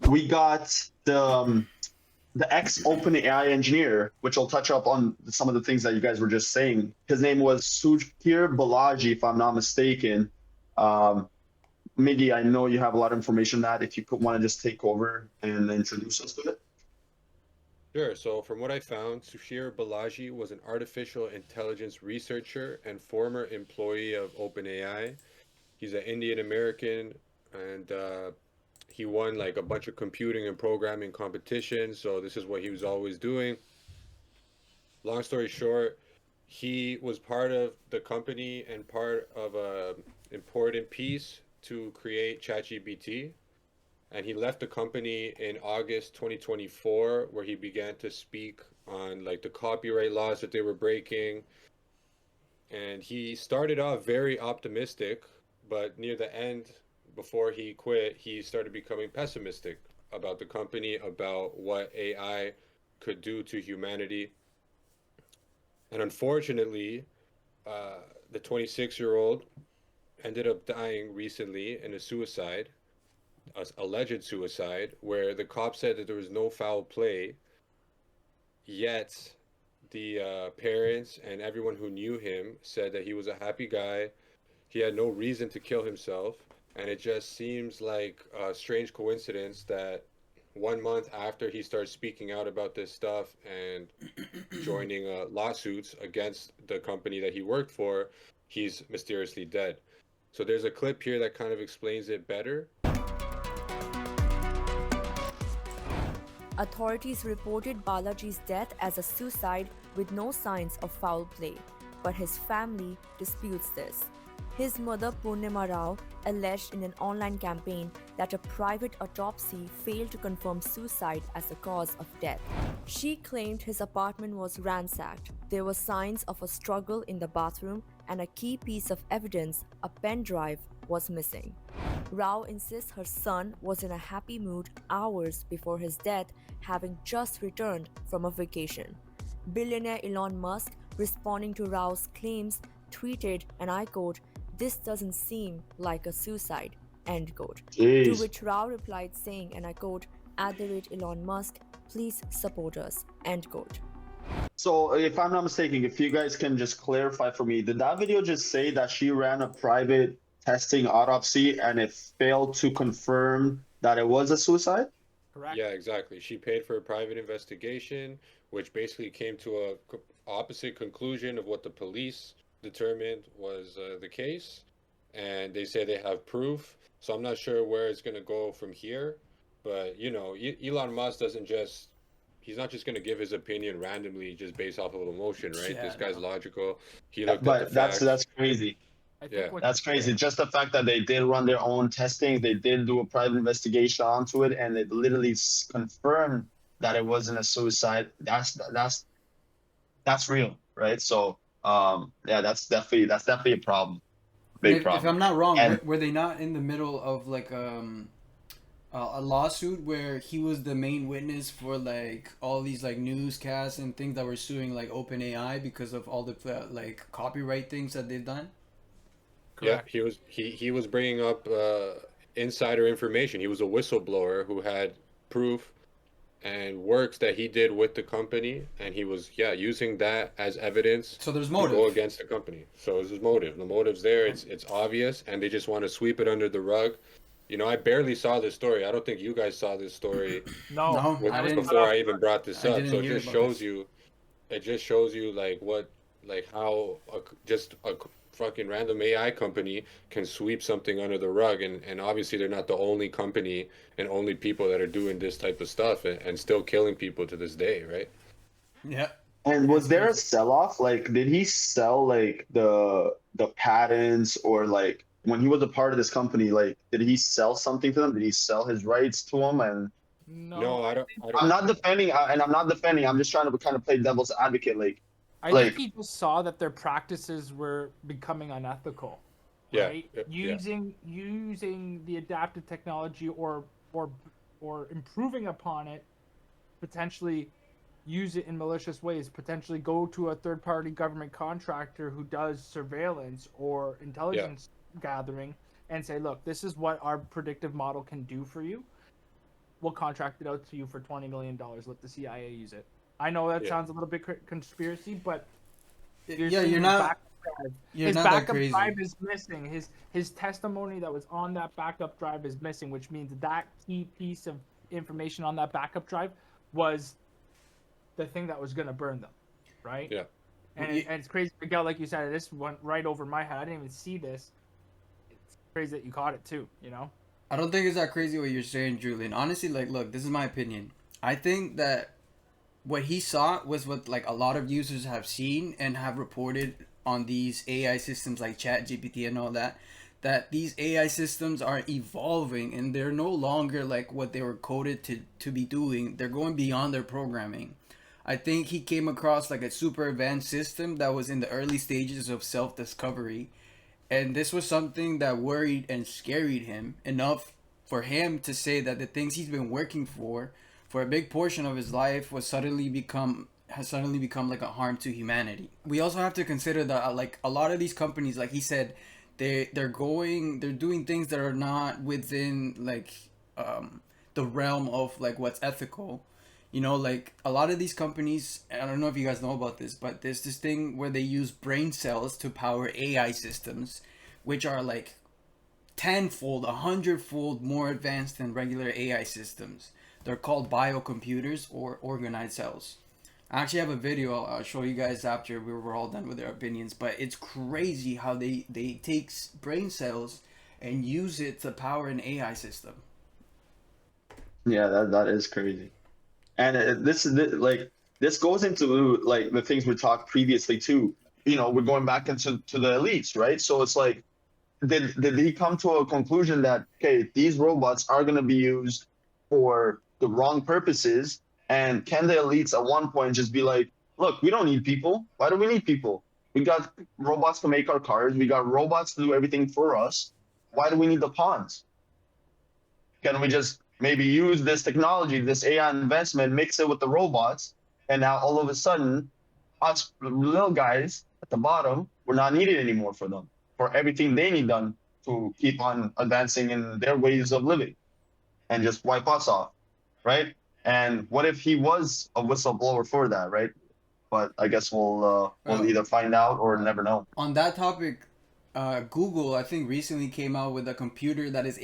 we got the ex OpenAI engineer, which I'll touch up on some of the things that you guys were just saying. His name was Suchir Balaji, if I'm not mistaken. Um, Miggy, I know you have a lot of information that if you could want to just take over and introduce us to it. Sure. So, from what I found, Suchir Balaji was an artificial intelligence researcher and former employee of OpenAI. He's an Indian American, and he won like a bunch of computing and programming competitions. So, this is what he was always doing. Long story short, he was part of the company and part of a important piece to create ChatGPT. And he left the company in August 2024, where he began to speak on like the copyright laws that they were breaking. And he started off very optimistic, but near the end, before he quit, he started becoming pessimistic about the company, about what AI could do to humanity. And unfortunately, the 26-year-old ended up dying recently in a suicide, a alleged suicide, where the cops said that there was no foul play, yet the parents and everyone who knew him said that he was a happy guy. He had no reason to kill himself, and it just seems like a strange coincidence that 1 month after he started speaking out about this stuff and joining lawsuits against the company that he worked for, he's mysteriously dead. So there's a clip here that kind of explains it better. Authorities reported Balaji's death as a suicide with no signs of foul play, but his family disputes this. His mother Purnima Rao alleged in an online campaign that a private autopsy failed to confirm suicide as the cause of death. She claimed his apartment was ransacked. There were signs of a struggle in the bathroom, and a key piece of evidence, a pen drive, was missing. Rao insists her son was in a happy mood hours before his death, having just returned from a vacation. Billionaire Elon Musk, responding to Rao's claims, tweeted, and I quote, "This doesn't seem like a suicide," end quote. To Jeez. which Rao replied saying, and I quote, @Elon Musk, please support us, end quote. So, if I'm not mistaken, if you guys can just clarify for me, did that video just say that she ran a private testing autopsy and it failed to confirm that it was a suicide? Correct. Yeah, exactly. She paid for a private investigation, which basically came to a opposite conclusion of what the police determined was the case, and they say they have proof. So I'm not sure where it's going to go from here, but you know, Elon Musk doesn't just he's not just going to give his opinion randomly just based off of emotion, right? Yeah, This guy's no. logical. He Yeah, looked at the but facts. that's crazy. I Yeah. think what That's crazy. Just the fact that they did run their own testing, they did do a private investigation onto it, and it literally confirmed that it wasn't a suicide. That's real, right? So, yeah, that's definitely a problem, And big if problem. I'm not wrong, And were they not in the middle of like a lawsuit where he was the main witness for like all these like newscasts and things that were suing like OpenAI because of all the like copyright things that they've done? Yeah, correct. he was bringing up insider information. He was a whistleblower who had proof and works that he did with the company, and he was using that as evidence So there's to go motive. against the company. So it's his motive. The motive's there. It's obvious, and they just want to sweep it under the rug. You know, I barely saw this story. I don't think you guys saw this story No, No, I I was didn't. cut before off. I even brought this I up. didn't So hear about this. it just shows you like what like how just a fucking random AI company can sweep something under the rug, and obviously they're not the only company and only people that are doing this type of stuff and still killing people to this day, right? Yeah, and that's was there a crazy. sell-off? Like, did he sell like the patents, or like when he was a part of this company, like did he sell something to them? Did he sell his rights to them? And No, No, I I think don't. I'm not defending, and I'm not defending. I'm just trying to kind of play devil's advocate. I think Like he just saw that their practices were becoming unethical, Yeah, right? yeah, Using the adaptive technology or or improving upon it, potentially use it in malicious ways, potentially go to a third party government contractor who does surveillance or yeah. intelligence gathering and say, look, this is what our predictive model can do for you. we'll contract it out to you for $20 million. Let the CIA use it. I know that Yeah. sounds a little bit conspiracy, but Yeah, seeing you're his not. backup drive. You're His not that backup crazy. drive is missing. His testimony that was on that backup drive is missing, which means that key piece of information on that backup drive was the thing that was gonna burn them, right? Yeah. And, You- and it's crazy, Miguel, like you said, this went right over my head. I didn't even see this. It's crazy that you caught it too. You know? I don't think it's that crazy what you're saying, Julian. Honestly, like, look, this is my opinion. I think that what he saw was what like a lot of users have seen and have reported on these AI systems like ChatGPT and all that. That these AI systems are evolving and they're no longer like what they were coded to be doing. They're going beyond their programming. I think he came across like a super advanced system that was in the early stages of self discovery. And this was something that worried and scared him enough for him to say that the things he's been working for a big portion of his life, has suddenly become like a harm to humanity. We also have to consider that like a lot of these companies, like he said, they're doing things that are not within like the realm of like what's ethical. You know, like a lot of these companies, I don't know if you guys know about this, but there's this thing where they use brain cells to power AI systems, which are like tenfold, 100-fold more advanced than regular AI systems. They're called biocomputers or organized cells. I actually have a video I'll show you guys after we're all done with our opinions, but it's crazy how they take brain cells and use it to power an AI system. Yeah, that is crazy. And like this goes into like the things we talked previously too. We're going back into the elites, right? So it's like, did he come to a conclusion that okay, these robots are going to be used for the wrong purposes, and can the elites at one point just be like, look, we don't need people. Why do we need people? We got robots to make our cars. We got robots to do everything for us. Why do we need the pawns? Can we just maybe use this technology, this AI investment, mix it with the robots, and now all of a sudden, us little guys at the bottom, we're not needed anymore for everything they need done to keep on advancing in their ways of living, and just wipe us off, right? And what if he was a whistleblower for that, right? But I guess we'll either find out or never know. On that topic, Google I think recently came out with a computer that is